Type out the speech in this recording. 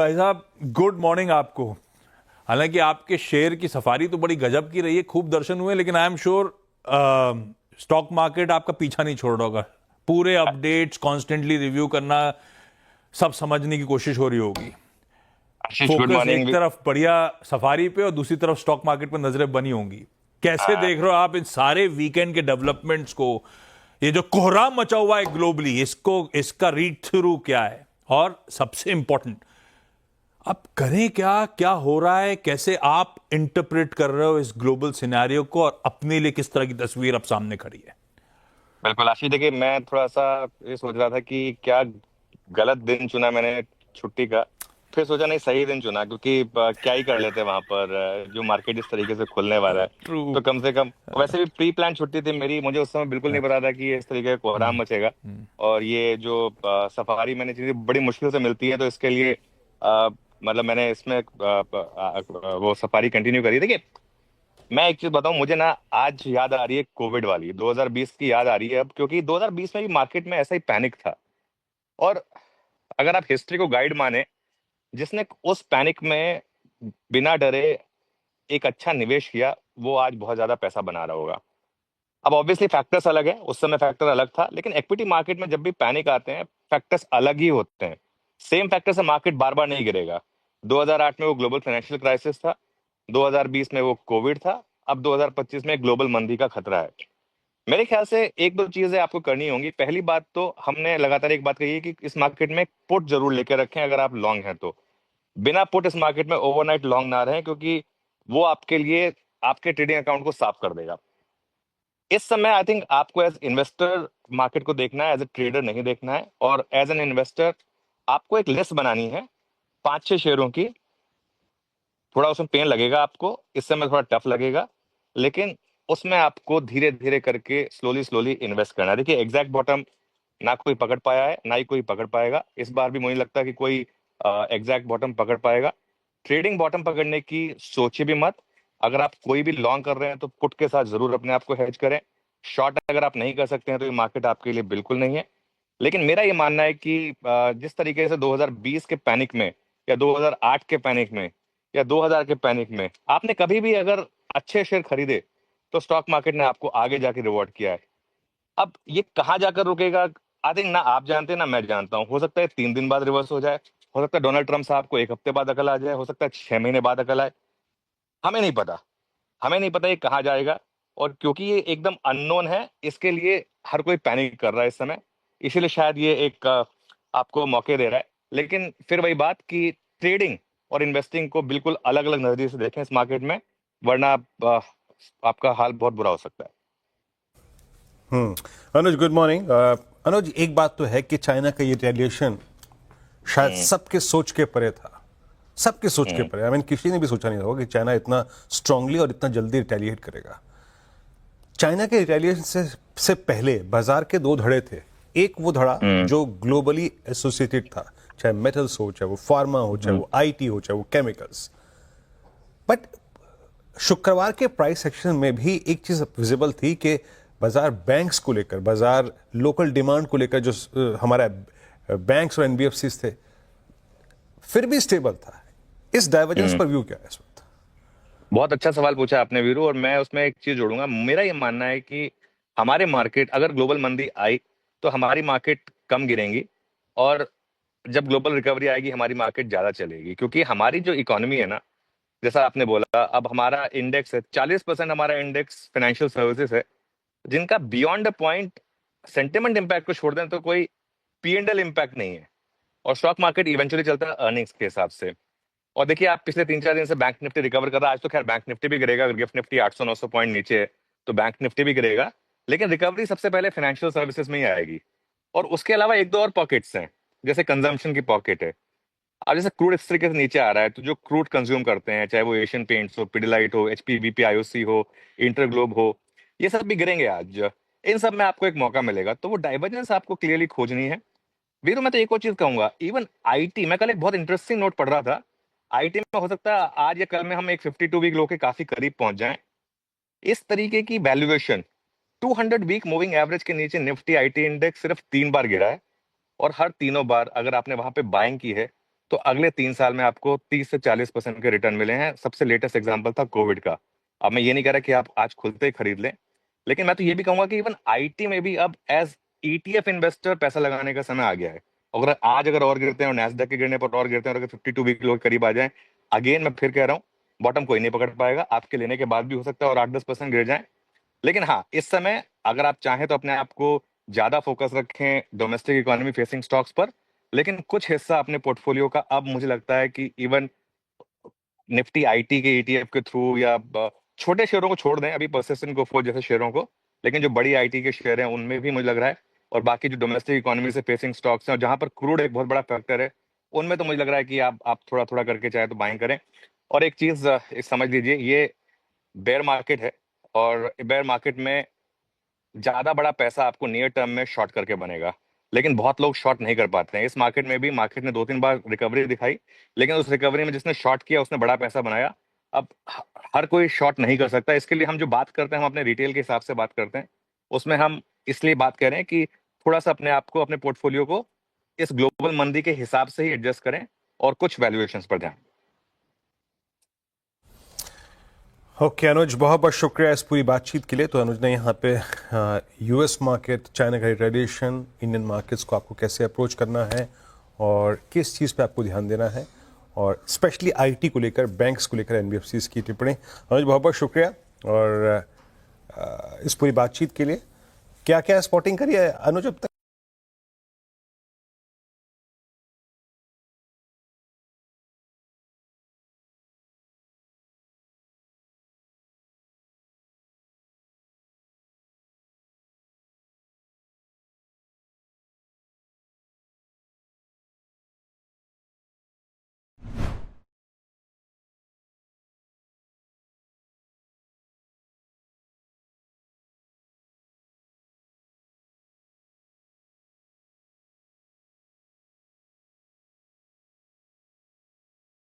भाई साहब, good morning आपको। हालांकि आपके शेयर की सफारी तो बड़ी गजब की रही है, खूब दर्शन हुए, लेकिन I am sure stock market आपका पीछा नहीं छोड़ रहा होगा। पूरे अपडेट्स कॉन्स्टेंटली रिव्यू करना, सब समझने की कोशिश हो रही होगी। आशीष, गुड फोकस एक मॉर्निंग। तरफ बढ़िया सफारी पे और दूसरी तरफ स्टॉक मार्केट पर नजरें बनी होंगी। कैसे हाँ, देख रहे हो आप इन सारे वीकेंड के डेवलपमेंट्स को? ये जो कोहराम मचा हुआ है ग्लोबली, इसको, इसका रीड थ्रू क्या है? और सबसे इंपॉर्टेंट, अब करें क्या? क्या हो रहा है? कैसे आप इंटरप्रेट कर रहे हो इस ग्लोबल सिनेरियो को, और अपने लिए किस तरह की तस्वीर अब सामने खड़ी है? बिल्कुल आशीष, देखिए मैं थोड़ा सा ये सोच रहा था कि क्या गलत दिन चुना मैंने छुट्टी का। फिर सोचा नहीं, सही दिन चुना, क्योंकि क्या ही कर लेते वहां पर। जो मार्केट इस तरीके से खुलने वाला है, ट्रू। तो कम से कम वैसे भी प्री प्लान छुट्टी थी मेरी। मुझे उस समय बिल्कुल नहीं पता था कि ये इस तरीके का कोहराम मचेगा। और ये जो सफारी मैंने चीजें बड़ी मुश्किल से मिलती है, तो इसके लिए मतलब मैंने इसमें वो सफारी कंटिन्यू करी। देखिए, मैं एक चीज बताऊं, मुझे ना आज याद आ रही है कोविड वाली 2020 की याद आ रही है अब, क्योंकि 2020 में भी मार्केट में ऐसा ही पैनिक था। और अगर आप हिस्ट्री को गाइड माने, जिसने उस पैनिक में बिना डरे एक अच्छा निवेश किया, वो आज बहुत ज्यादा पैसा बना रहा होगा। अब ऑब्वियसली फैक्टर्स अलग है, उस समय फैक्टर अलग था, लेकिन इक्विटी मार्केट में जब भी पैनिक आते हैं, फैक्टर्स अलग ही होते हैं। सेम फैक्टर से मार्केट बार बार नहीं गिरेगा। 2008 में वो ग्लोबल फाइनेंशियल क्राइसिस था, 2020 में वो कोविड था, अब 2025 में ग्लोबल मंदी का खतरा है। मेरे ख्याल से एक दो चीजें आपको करनी होंगी। पहली बात तो हमने लगातार एक बात कही है कि इस मार्केट में पुट जरूर लेकर रखें अगर आप लॉन्ग हैं तो। बिना पुट इस मार्केट में ओवरनाइट लॉन्ग ना रहें, क्योंकि वो आपके लिए आपके ट्रेडिंग अकाउंट को साफ कर देगा। इस समय आई थिंक आपको एज इन्वेस्टर मार्केट को देखना है, एज ए ट्रेडर नहीं देखना है। और एज एन इन्वेस्टर आपको एक लिस्ट बनानी है 5-6 शेयरों की। थोड़ा उसमें पेन लगेगा आपको, इस समय थोड़ा टफ लगेगा, लेकिन उसमें आपको धीरे धीरे करके स्लोली स्लोली इन्वेस्ट करना है। देखिए, एग्जैक्ट बॉटम ना कोई पकड़ पाया है, ना ही कोई पकड़ पाएगा। इस बार भी मुझे नहीं लगता कि कोई एग्जैक्ट बॉटम पकड़ पाएगा। ट्रेडिंग बॉटम पकड़ने की सोचिए भी मत। अगर आप कोई भी लॉन्ग कर रहे हैं, तो पुट के साथ जरूर अपने आप को हेज करें। शॉर्ट अगर आप नहीं कर सकते हैं, तो ये मार्केट आपके लिए बिल्कुल नहीं है। लेकिन मेरा ये मानना है कि जिस तरीके से 2020 के पैनिक में, या 2008 के पैनिक में, या 2000 के पैनिक में आपने कभी भी अगर अच्छे शेयर खरीदे, तो स्टॉक मार्केट ने आपको आगे जाके रिवॉर्ड किया है। अब ये कहाँ जाकर रुकेगा, आई थिंक ना आप जानते हैं ना मैं जानता हूँ। हो सकता है 3 दिन बाद रिवर्स हो जाए, हो सकता है डोनाल्ड ट्रम्प साहब को 1 हफ्ते बाद अकल आ जाए, हो सकता है 6 महीने बाद अकल आए। हमें नहीं पता। हमें नहीं पता ये कहाँ जाएगा। और क्योंकि ये एकदम अननोन है, इसके लिए हर कोई पैनिक कर रहा है इस समय। इसीलिए शायद ये एक आपको मौके दे रहा है। लेकिन फिर वही बात कि ट्रेडिंग और इन्वेस्टिंग को बिल्कुल अलग अलग नजरिए से देखें इस मार्केट में, वरना आपका हाल बहुत बुरा हो सकता है। अनुज, गुड मॉर्निंग। अनुज, एक बात तो है कि चाइना का ये रिटेलिएशन शायद हम्म। सबके सोच के परे था। सबके सोच के हम्म। परे। आई मीन किसी ने भी सोचा नहीं होगा कि चाइना इतना स्ट्रांगली और इतना जल्दी रिटेलिएट करेगा। चाइना के रिटेलिएशन से पहले बाजार के दो धड़े थे। एक वो धड़ा हम्म। जो ग्लोबली एसोसिएटेड था, चाहे मेटल्स हो, चाहे वो फार्मा हो, चाहे हम्म। वो आईटी हो, चाहे वो केमिकल्स। बट शुक्रवार के प्राइस सेक्शन में भी एक चीज विजिबल थी कि बाजार बैंक्स को लेकर, बाजार लोकल डिमांड को लेकर, जो हमारा बैंक्स और एनबीएफसीज थे, फिर भी स्टेबल था। इस डाइवर्जेंस हम्म। पर व्यू क्या है इस वक्त? बहुत अच्छा सवाल पूछा आपने वीरू, और मैं उसमें एक चीज जोड़ूंगा। मेरा ये मानना है कि हमारे मार्केट, अगर ग्लोबल मंदी आई, तो हमारी मार्केट कम गिरेंगी। और जब ग्लोबल रिकवरी आएगी, हमारी मार्केट ज्यादा चलेगी, क्योंकि हमारी जो इकोनॉमी है ना, जैसा आपने बोला, अब हमारा इंडेक्स है 40%। हमारा इंडेक्स फाइनेंशियल सर्विसेज है, जिनका beyond the point sentiment impact को छोड़ दें तो कोई P&L इम्पैक्ट नहीं है। और स्टॉक मार्केट इवेंचुअली चलता है अर्निंग्स के हिसाब से। और देखिए, आप पिछले 3-4 दिन से बैंक निफ्टी रिकवर कर रहा है। आज तो खैर बैंक निफ्टी भी गिरेगा, अगर गिफ्ट निफ्टी 800-900 पॉइंट नीचे है, तो बैंक निफ्टी भी गिरेगा। लेकिन रिकवरी सबसे पहले फाइनेंशियल सर्विसेज में ही आएगी। और उसके अलावा एक दो और पॉकेट्स हैं, जैसे कंजम्पशन की पॉकेट है। अब जैसे क्रूड इस तरीके से नीचे आ रहा है, तो जो क्रूड कंज्यूम करते हैं, चाहे वो एशियन पेंट्स हो, पिडिलाइट हो, एचपी बीपी आईओसी हो, इंटरग्लोब हो, ये सब भी गिरेंगे आज। इन सब में आपको एक मौका मिलेगा, तो वो डाइवर्जेंस आपको क्लियरली खोजनी है। वीरू, मैं तो एक और चीज कहूंगा, इवन आईटी, मैं कल एक बहुत इंटरेस्टिंग नोट पढ़ रहा था। आईटी में हो सकता है आज या कल में हम एक 52 वीक लो के काफी करीब पहुंच जाएं। इस तरीके की वैल्यूएशन, 200 वीक मूविंग एवरेज के नीचे निफ्टी आईटी इंडेक्स सिर्फ 3 बार गिरा है। और हर तीनों बार अगर आपने वहां पे बाइंग की है, तो अगले 3 साल में आपको 30 से 40% के रिटर्न मिले हैं। सबसे लेटेस्ट एग्जांपल था कोविड का। अब मैं ये नहीं कह रहा कि आप आज खुलते ही खरीद लें, लेकिन मैं तो ये भी कहूंगा कि इवन आईटी में भी अब एज ईटीएफ इन्वेस्टर पैसा लगाने का समय आ गया है। अगर और गिरते हैं और नैस्डैक के गिरने पर और गिरते हैं और अगर 52 वीक लो के करीब आ जाए, अगेन मैं फिर कह रहा हूँ बॉटम कोई नहीं पकड़ पाएगा। आपके लेने के बाद भी हो सकता है और 8-10% गिर जाए। लेकिन हाँ, इस समय अगर आप चाहें तो अपने आप को ज्यादा फोकस रखें डोमेस्टिक इकोनॉमी फेसिंग स्टॉक्स पर, लेकिन कुछ हिस्सा अपने पोर्टफोलियो का अब मुझे लगता है कि इवन निफ्टी आईटी के ईटीएफ के थ्रू या छोटे शेयरों को छोड़ दें अभी, परसिस्टेंट गोफोर्थ जैसे शेयरों को, लेकिन जो बड़ी आईटी के शेयर हैं उनमें भी मुझे लग रहा है, और बाकी जो डोमेस्टिक इकोनॉमी से फेसिंग स्टॉक्स हैं और जहां पर क्रूड एक बहुत बड़ा फैक्टर है, उनमें तो मुझे लग रहा है कि आप थोड़ा थोड़ा करके चाहे तो बाइंग करें। और एक चीज समझ लीजिए, ये बेयर मार्केट है और बेयर मार्केट में ज्यादा बड़ा पैसा आपको नियर टर्म में शॉर्ट करके बनेगा, लेकिन बहुत लोग शॉर्ट नहीं कर पाते हैं। इस मार्केट में भी मार्केट ने 2-3 बार रिकवरी दिखाई, लेकिन उस रिकवरी में जिसने शॉर्ट किया उसने बड़ा पैसा बनाया। अब हर कोई शॉर्ट नहीं कर सकता। इसके लिए हम जो बात करते हैं हम अपने रिटेल के हिसाब से बात करते हैं। उसमें हम इसलिए बात कर रहे हैं कि थोड़ा सा अपने आप को, अपने पोर्टफोलियो को इस ग्लोबल मंदी के हिसाब से ही एडजस्ट करें और कुछ वैल्यूएशंस पर ध्यान। ओके अनुज, बहुत बहुत शुक्रिया इस पूरी बातचीत के लिए। तो अनुज ने यहाँ पे यूएस मार्केट, चाइना का ट्रेडिशन, इंडियन मार्केट्स को आपको कैसे अप्रोच करना है और किस चीज़ पे आपको ध्यान देना है, और स्पेशली आईटी को लेकर, बैंक्स को लेकर एनबीएफसीज की टिप्पणी। अनुज बहुत बहुत शुक्रिया और इस पूरी बातचीत के लिए। क्या क्या स्पॉटिंग करी है अनुज अब तक?